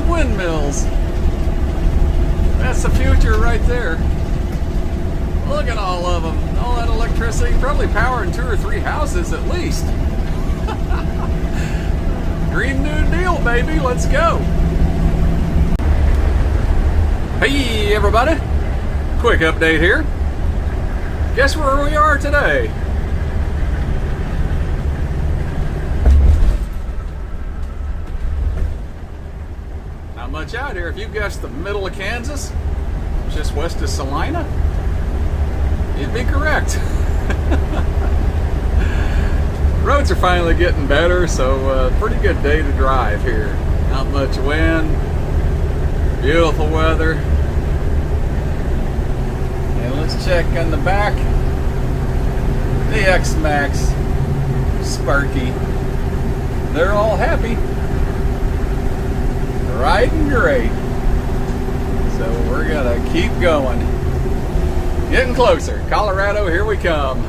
windmills. That's the future right there. Look at all of them. All that electricity, probably powering 2 or 3 houses at least. Green New Deal, baby. Let's go. Hey, everybody. Quick update here. Guess where we are today? Not much out here. If you guessed the middle of Kansas, just west of Salina, you'd be correct. Roads are finally getting better, so pretty good day to drive here. Not much wind, beautiful weather. And let's check on the back. The X-Max, Sparky, they're all happy. Riding great. So we're gonna keep going. Getting closer. Colorado, here we come.